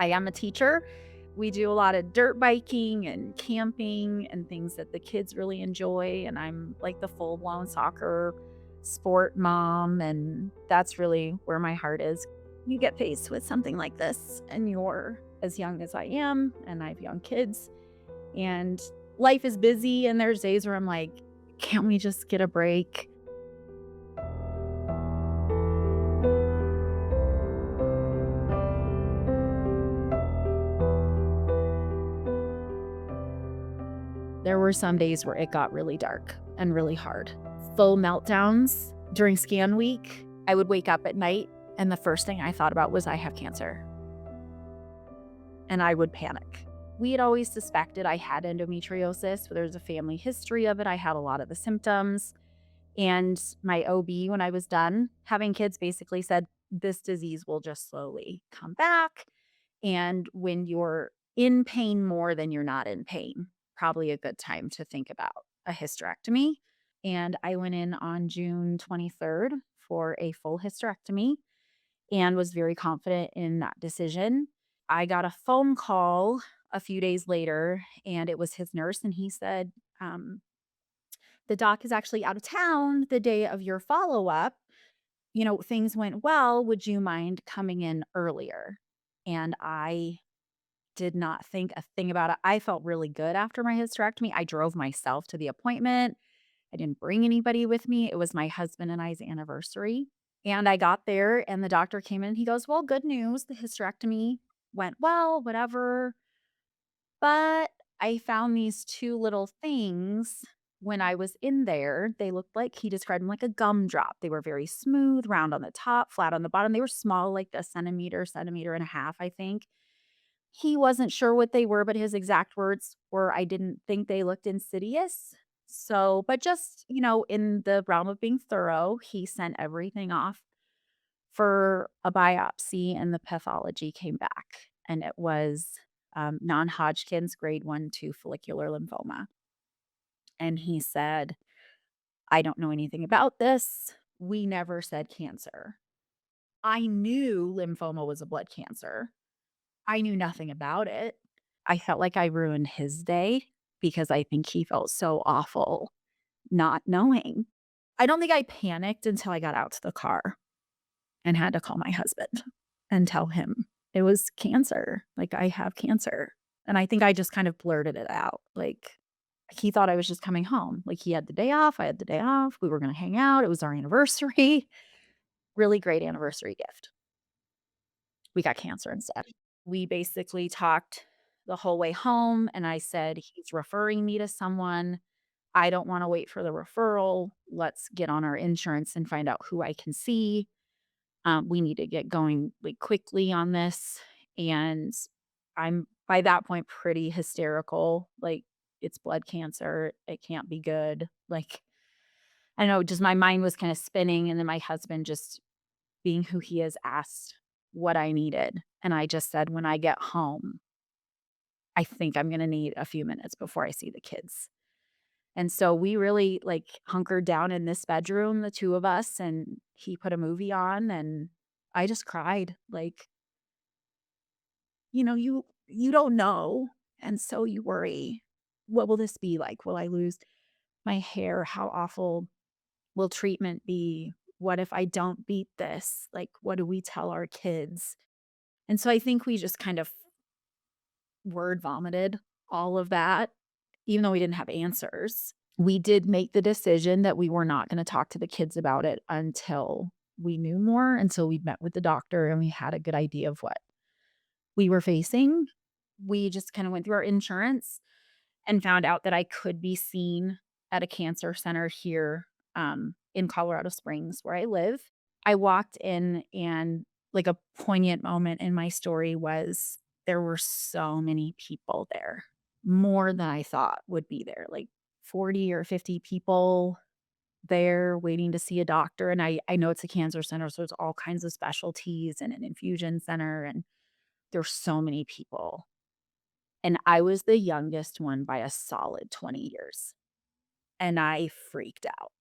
I am a teacher. We do a lot of dirt biking and camping and things that the kids really enjoy. And I'm like the full blown soccer sport mom. And that's really where my heart is. You get faced with something like this, and you're as young as I am, and I have young kids, and life is busy. And there's days where I'm like, can't we just get a break? There were some days where it got really dark and really hard. Full meltdowns during scan week. I would wake up at night and the first thing I thought about was I have cancer. And I would panic. We had always suspected I had endometriosis, but there's a family history of it. I had a lot of the symptoms. And my OB, when I was done having kids, basically said, this disease will just slowly come back. And when you're in pain more than you're not in pain, probably a good time to think about a hysterectomy. And I went in on June 23rd for a full hysterectomy and was very confident in that decision. I got a phone call a few days later, and it was his nurse, and he said, the doc is actually out of town the day of your follow up. Things went well. Would you mind coming in earlier? And I did not think a thing about it. I felt really good after my hysterectomy. I drove myself to the appointment. I didn't bring anybody with me. It was my husband and I's anniversary. And I got there and the doctor came in. He goes, well, good news. The hysterectomy went well, whatever. But I found these two little things when I was in there. They looked like, he described them like a gumdrop. They were very smooth, round on the top, flat on the bottom. They were small, like a centimeter and a half, I think. He wasn't sure what they were, but his exact words were, "I didn't think they looked insidious." So, but just, in the realm of being thorough, he sent everything off for a biopsy, and the pathology came back, and it was, non-Hodgkin's grade 1/2 follicular lymphoma. And he said, "I don't know anything about this. We never said cancer." I knew lymphoma was a blood cancer. I knew nothing about it. I felt like I ruined his day because I think he felt so awful not knowing. I don't think I panicked until I got out to the car and had to call my husband and tell him it was cancer. Like, I have cancer. And I think I just kind of blurted it out. Like, he thought I was just coming home. Like, he had the day off. I had the day off. We were going to hang out. It was our anniversary. Really great anniversary gift. We got cancer instead. We basically talked the whole way home, and I said, "He's referring me to someone. I don't wanna wait for the referral. Let's get on our insurance and find out who I can see. We need to get going, like, quickly on this." And I'm, by that point, pretty hysterical, like, it's blood cancer, it can't be good, like, I don't know, just my mind was kinda spinning, and then my husband, just being who he is, asked what I needed, and I just said, "When I get home, I think I'm gonna need a few minutes before I see the kids." And so we really, like, hunkered down in this bedroom, the 2 of us, and he put a movie on, and I just cried, like, you don't know, and so you worry, "What will this be like? Will I lose my hair? How awful will treatment be? What if I don't beat this? Like, what do we tell our kids?" And so I think we just kind of word vomited all of that, even though we didn't have answers. We did make the decision that we were not gonna talk to the kids about it until we knew more, until we met with the doctor and we had a good idea of what we were facing. We just kinda went through our insurance and found out that I could be seen at a cancer center here, in Colorado Springs, where I live. I walked in, and, like, a poignant moment in my story was there were so many people there, more than I thought would be there, like 40 or 50 people there waiting to see a doctor, and I know it's a cancer center, so there's all kinds of specialties and an infusion center, and there's so many people, and I was the youngest one by a solid 20 years, and I freaked out.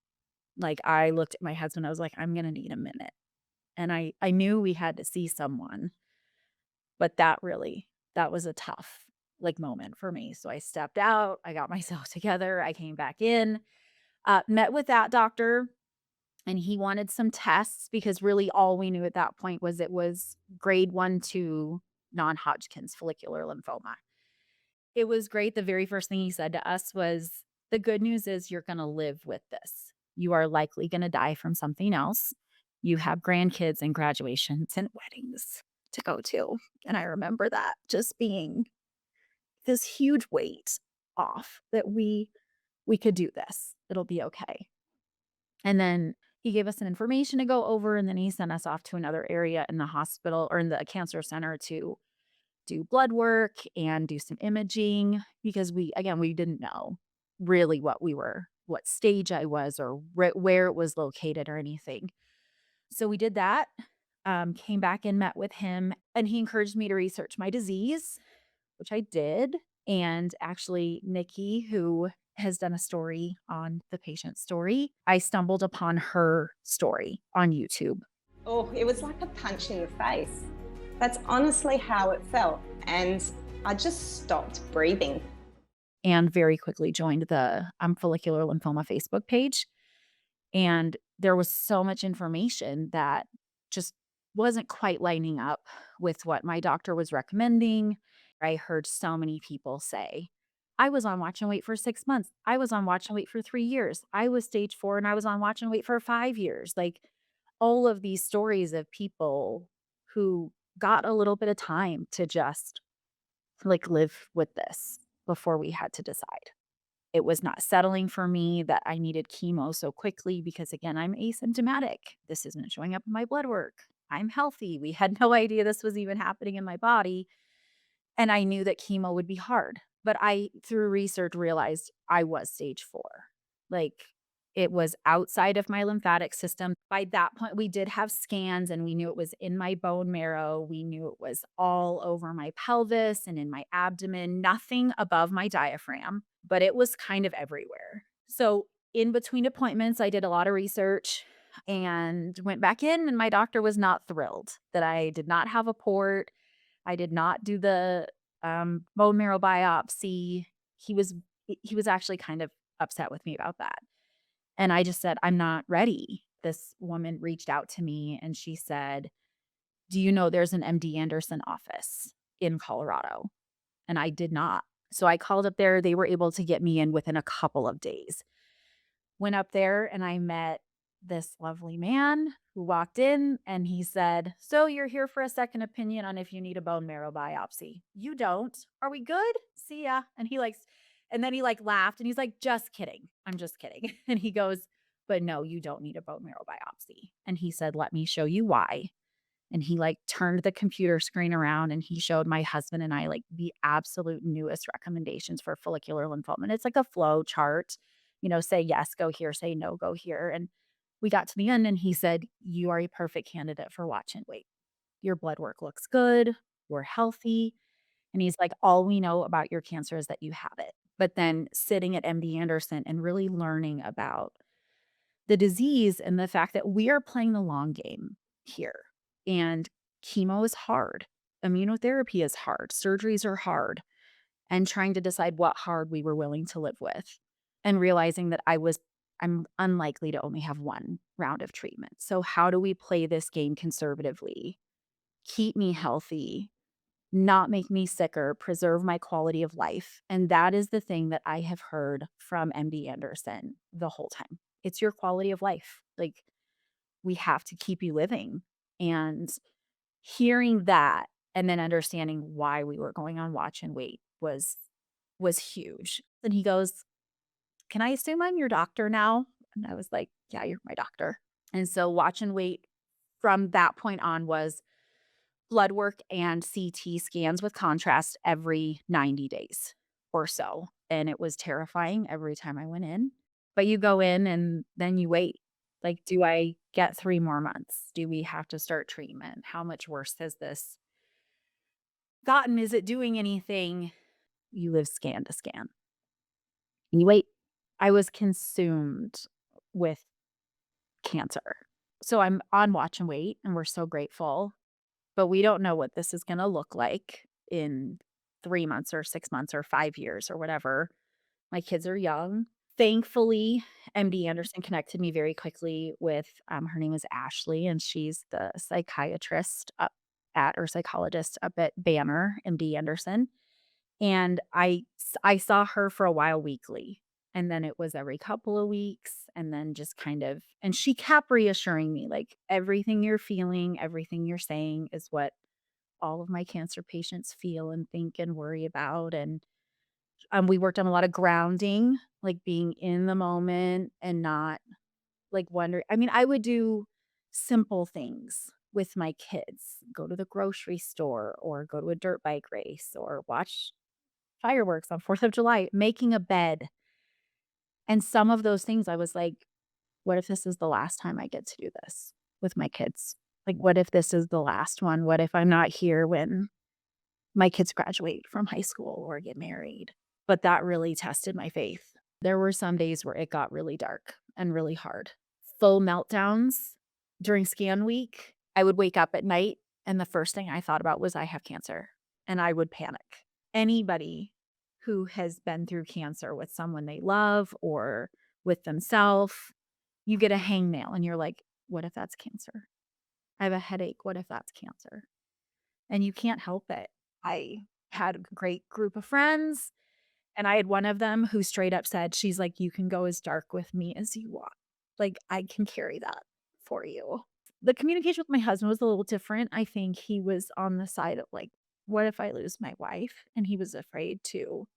Like, I looked at my husband, I was like, "I'm gonna need a minute." And I knew we had to see someone, But that was a tough, like, moment for me. So I stepped out, I got myself together, I came back in, met with that doctor, and he wanted some tests because really all we knew at that point was it was grade 1-2 non-Hodgkin's follicular lymphoma. It was great. The very first thing he said to us was, "The good news is you're gonna live with this. You are likely gonna die from something else. You have grandkids and graduations and weddings to go to." And I remember that just being this huge weight off that we could do this. It'll be okay. And then he gave us some information to go over, and then he sent us off to another area in the hospital or in the cancer center to do blood work and do some imaging because we didn't know really what stage I was or where it was located or anything. So we did that, came back and met with him, and he encouraged me to research my disease, which I did. And actually, Nikki, who has done a story on the patient story, I stumbled upon her story on YouTube Oh, it was like a punch in the face. That's honestly how it felt. And I just stopped breathing. and very quickly joined the Follicular Lymphoma Facebook page. And there was so much information that just wasn't quite lining up with what my doctor was recommending. I heard so many people say, I was on watch and wait for 6 months. I was on watch and wait for 3 years. I was stage 4 and I was on watch and wait for 5 years. Like all of these stories of people who got a little bit of time to just like live with this before we had to decide. It was not settling for me that I needed chemo so quickly because, again, I'm asymptomatic. This isn't showing up in my blood work. I'm healthy. We had no idea this was even happening in my body. And I knew that chemo would be hard. But I, through research, realized I was stage 4. Like it was outside of my lymphatic system. By that point, we did have scans and we knew it was in my bone marrow. We knew it was all over my pelvis and in my abdomen, nothing above my diaphragm, but it was kind of everywhere. So, in between appointments, I did a lot of research and went back in, and my doctor was not thrilled that I did not have a port. I did not do the bone marrow biopsy. He was he was actually kind of upset with me about that. And I just said, "I'm not ready." This woman reached out to me and she said, "Do you know there's an MD Anderson office in Colorado?" And I did not. So I called up there. They were able to get me in within a couple of days. Went up there and I met this lovely man who walked in and he said, "So you're here for a second opinion on if you need a bone marrow biopsy." "You don't. Are we good? See ya." And then he like laughed and he's like, "Just kidding. I'm just kidding." And he goes, "But no, you don't need a bone marrow biopsy." And he said, "Let me show you why." And he like turned the computer screen around and he showed my husband and I like the absolute newest recommendations for follicular lymphoma. And it's like a flow chart, say yes, go here, say no, go here. And we got to the end and he said, "You are a perfect candidate for watch and wait. Your blood work looks good. You're healthy." And he's like, "All we know about your cancer is that you have it." But then sitting at MD Anderson and really learning about the disease and the fact that we are playing the long game here. And chemo is hard. Immunotherapy is hard. Surgeries are hard. And trying to decide what hard we were willing to live with. And realizing that I'm unlikely to only have one round of treatment. So how do we play this game conservatively? Keep me healthy, not make me sicker, preserve my quality of life. And that is the thing that I have heard from MD Anderson the whole time. It's your quality of life. Like, we have to keep you living. And hearing that and then understanding why we were going on watch and wait was huge. And he goes, "Can I assume I'm your doctor now?" And I was like, "Yeah, you're my doctor." And so watch and wait from that point on was blood work and CT scans with contrast every 90 days or so. And it was terrifying every time I went in. But you go in and then you wait. Like, do I get 3 more months? Do we have to start treatment? How much worse has this gotten? Is it doing anything? You live scan to scan. And you wait. I was consumed with cancer. So I'm on watch and wait, and we're so grateful. but we don't know what this is gonna look like in 3 months or 6 months or 5 years or whatever. My kids are young. Thankfully, MD Anderson connected me very quickly with, her name is Ashley, and she's the psychiatrist up at or psychologist up at Banner, MD Anderson. And I saw her for a while weekly, and then it was every couple of weeks, and then just kind of and she kept reassuring me, like, "Everything you're feeling, everything you're saying is what all of my cancer patients feel and think and worry about," and, we worked on a lot of grounding, like, being in the moment and not, like, wondering. I mean, I would do simple things with my kids, go to the grocery store or go to a dirt bike race or watch fireworks on 4th of July, making a bed, and some of those things I was like, "What if this is the last time I get to do this with my kids? Like, what if this is the last one? What if I'm not here when my kids graduate from high school or get married?" But that really tested my faith. There were some days where it got really dark and really hard. Full meltdowns during scan week. I would wake up at night, and the first thing I thought about was, "I have cancer," and I would panic. Anybody who has been through cancer with someone they love or with themselves, you get a hangnail and you're like, "What if that's cancer? I have a headache. What if that's cancer?" And you can't help it. I had a great group of friends, and I had one of them who straight up said, she's like, "You can go as dark with me as you want. Like, I can carry that for you." The communication with my husband was a little different. I think he was on the side of like, "What if I lose my wife?" And he was afraid to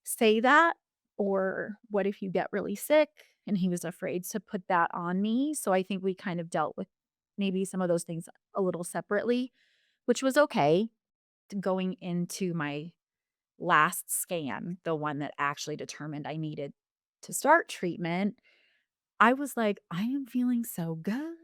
say that, or "What if you get really sick?" And he was afraid to put that on me. So I think we kind of dealt with maybe some of those things a little separately, which was okay. Going into my last scan, the one that actually determined I needed to start treatment, I was like, "I am feeling so good.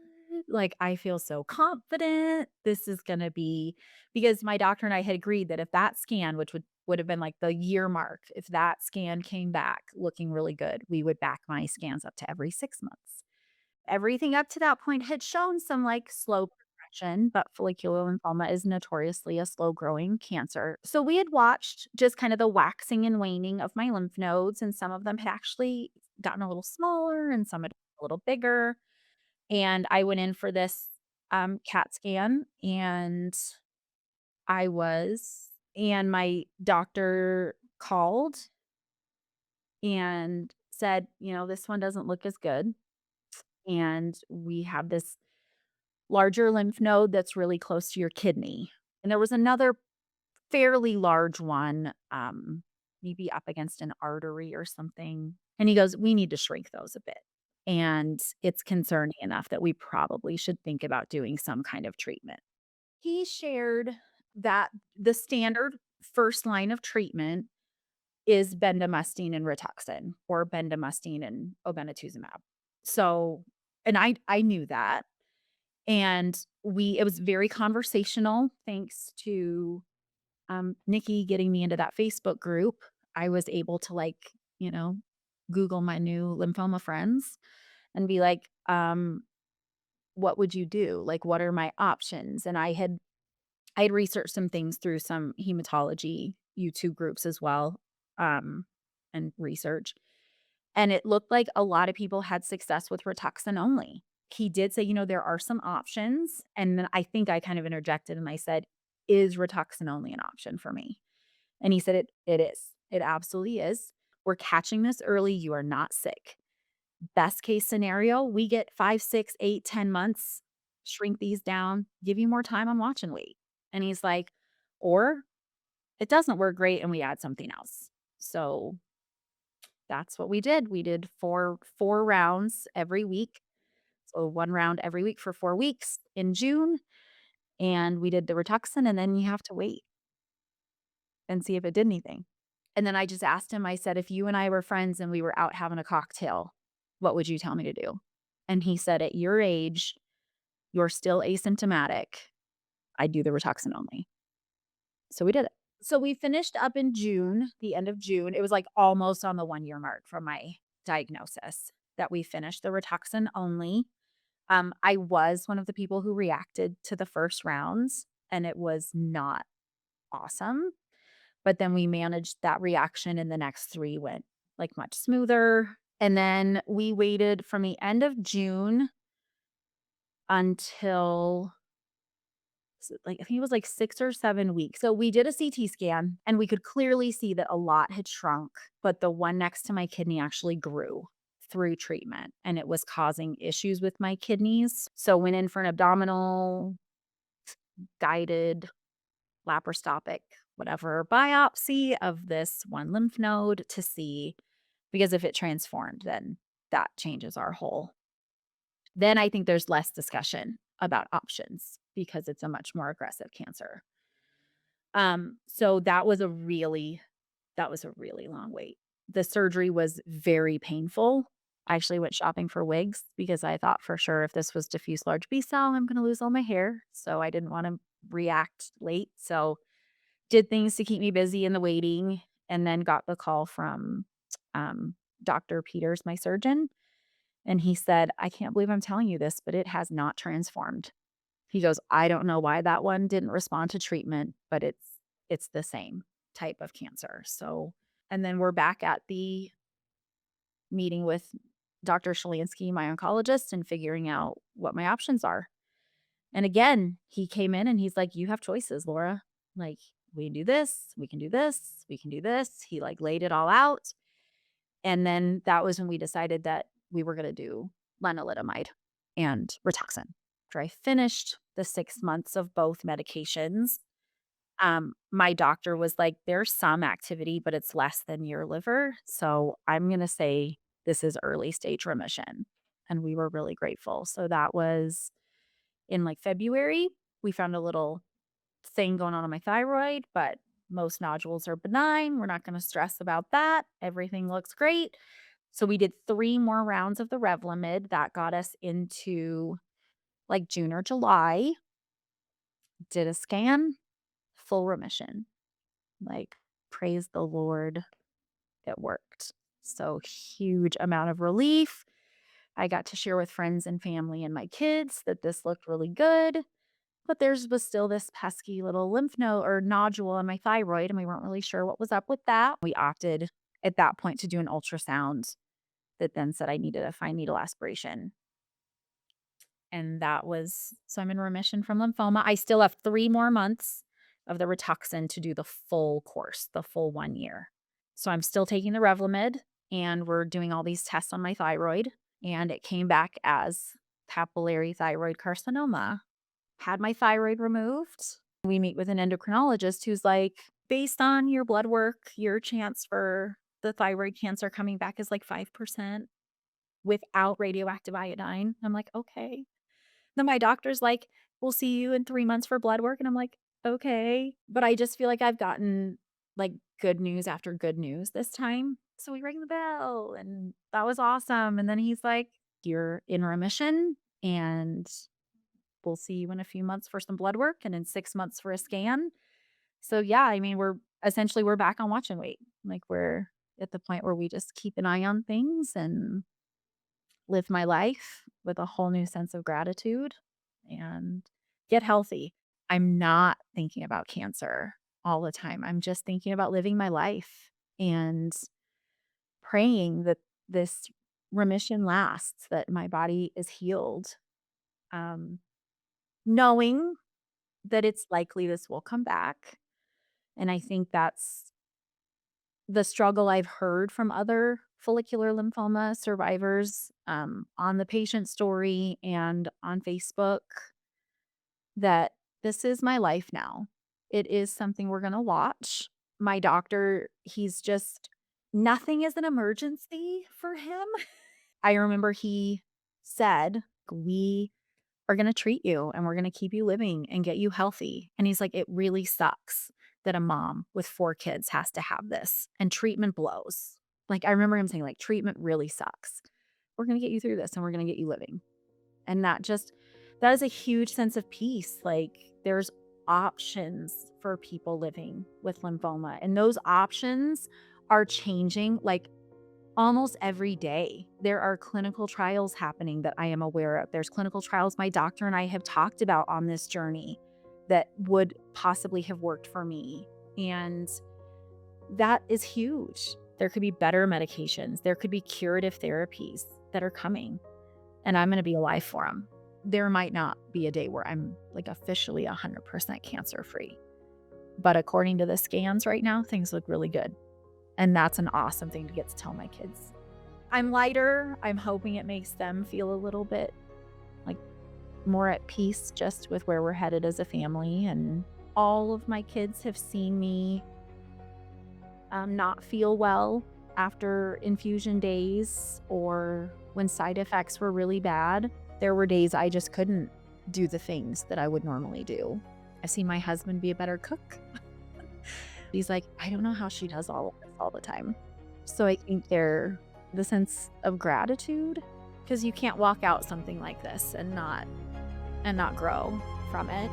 Like, I feel so confident. This is gonna be," because my doctor and I had agreed that if that scan, which would have been like the year mark, if that scan came back looking really good, we would back my scans up to every 6 months. Everything up to that point had shown some, like, slow progression, but follicular lymphoma is notoriously a slow-growing cancer. So we had watched just kind of the waxing and waning of my lymph nodes, and some of them had actually gotten a little smaller and some had a little bigger, and I went in for this, CAT scan, and my doctor called and said, "This one doesn't look as good, and we have this larger lymph node that's really close to your kidney." And there was another fairly large one, maybe up against an artery or something. And he goes, "We need to shrink those a bit. And it's concerning enough that we probably should think about doing some kind of treatment." He shared that the standard first line of treatment is bendamustine and Rituxan, or bendamustine and obinutuzumab. So, and I knew that. And it was very conversational thanks to, Nikki getting me into that Facebook group. I was able to, like, you know, Google my new lymphoma friends and be like, "What would you do? Like, what are my options?" And I had researched some things through some hematology YouTube groups as well, and research. And it looked like a lot of people had success with Rituxan only. He did say, "There are some options." And then I think I kind of interjected and I said, "Is Rituxan only an option for me?" And he said, "It is. It absolutely is. We're catching this early. You are not sick. Best case scenario, we get 5, 6, 8, 10 months, shrink these down, give you more time on watch and wait." And he's like, "Or it doesn't work great and we add something else." So that's what we did. We did four rounds every week. So 1 round every week for 4 weeks in June, and we did the Rituxan, and then you have to wait and see if it did anything. And then I just asked him, I said, "If you and I were friends and we were out having a cocktail, what would you tell me to do?" And he said, "At your age, you're still asymptomatic. I do the Rituxan only." So we did it. So we finished up in June, the end of June. It was, like, almost on the 1-year mark from my diagnosis that we finished the Rituxan only. I was one of the people who reacted to the first rounds. and it was not awesome. But then we managed that reaction, and the next 3 went, like, much smoother. And then we waited from the end of June until like, I think it was, like, 6 or 7 weeks. So we did a CT scan, and we could clearly see that a lot had shrunk, but the one next to my kidney actually grew through treatment, and it was causing issues with my kidneys. So went in for an abdominal guided laparoscopic, whatever, biopsy of this one lymph node to see, because if it transformed, then that changes our whole. Then I think there's less discussion about options because it's a much more aggressive cancer. So that was a really long wait. The surgery was very painful. I actually went shopping for wigs because I thought for sure if this was diffuse large B cell, I'm going to lose all my hair. So I didn't want to react late. So did things to keep me busy in the waiting, and then got the call from um, Dr. Peters, my surgeon. And he said, I can't believe I'm telling you this, but it has not transformed. He goes, I don't know why that one didn't respond to treatment, but it's the same type of cancer. So, and then we're back at the meeting with Dr. Shalansky, my oncologist, and figuring out what my options are. And again, he came in and he's like, you have choices, Laura. Like, we can do this, we can do this, we can do this. He like laid it all out. And then that was when we decided that we were going to do lenalidomide and Rituxan. After I finished the 6 months of both medications, my doctor was like, there's some activity, but it's less than your liver. So I'm going to say this is early stage remission. And we were really grateful. So that was in like February. We found a little thing going on my thyroid, but most nodules are benign. We're not going to stress about that. Everything looks great. So we did 3 more rounds of the Revlimid. That got us into like June or July. Did a scan, full remission. Like, praise the Lord, it worked. So huge amount of relief. I got to share with friends and family and my kids that this looked really good. But there's was still this pesky little lymph node or nodule on my thyroid, and we weren't really sure what was up with that. We opted at that point to do an ultrasound that then said I needed a fine needle aspiration. And that was, so I'm in remission from lymphoma. I still have 3 more months of the Rituxan to do the full course, the full 1 year. So I'm still taking the Revlimid, and we're doing all these tests on my thyroid, and it came back as papillary thyroid carcinoma. Had my thyroid removed. We meet with an endocrinologist who's like, based on your blood work, your chance for the thyroid cancer coming back is like 5% without radioactive iodine. I'm like, okay. Then my doctor's like, we'll see you in 3 months for blood work. And I'm like, okay. But I just feel like I've gotten like good news after good news this time. So we rang the bell, and that was awesome. And then he's like, you're in remission, and we'll see you in a few months for some blood work and in 6 months for a scan. So yeah, I mean, we're back on watch and wait. Like, we're at the point where we just keep an eye on things and live my life with a whole new sense of gratitude and get healthy. I'm not thinking about cancer all the time. I'm just thinking about living my life and praying that this remission lasts, that my body is healed. Um, Knowing that it's likely this will come back. And I think that's the struggle I've heard from other follicular lymphoma survivors on the patient story and on Facebook, that this is my life now. It is something we're going to watch. My doctor, he's just, nothing is an emergency for him. I remember he said, we are going to treat you and we're going to keep you living and get you healthy. And he's like, it really sucks that a mom with 4 kids has to have this, and treatment blows. Like, I remember him saying, like, treatment really sucks. We're going to get you through this and we're going to get you living. And that is a huge sense of peace. Like, there's options for people living with lymphoma, and those options are changing like almost every day. There are clinical trials happening that I am aware of. There's clinical trials my doctor and I have talked about on this journey that would possibly have worked for me. And that is huge. There could be better medications. There could be curative therapies that are coming, and I'm going to be alive for them. There might not be a day where I'm like officially 100% cancer free, but according to the scans right now, things look really good. And that's an awesome thing to get to tell my kids. I'm lighter. I'm hoping it makes them feel a little bit like more at peace just with where we're headed as a family. And all of my kids have seen me not feel well after infusion days or when side effects were really bad. There were days I just couldn't do the things that I would normally do. I've seen my husband be a better cook. He's like, I don't know how she does all of this all the time. So I think the sense of gratitude, because you can't walk out something like this and not grow from it.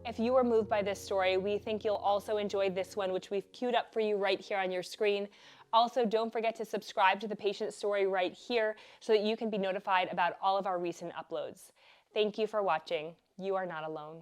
If you were moved by this story, we think you'll also enjoy this one, which we've queued up for you right here on your screen. Also, don't forget to subscribe to the patient story right here so that you can be notified about all of our recent uploads. Thank you for watching. You are not alone.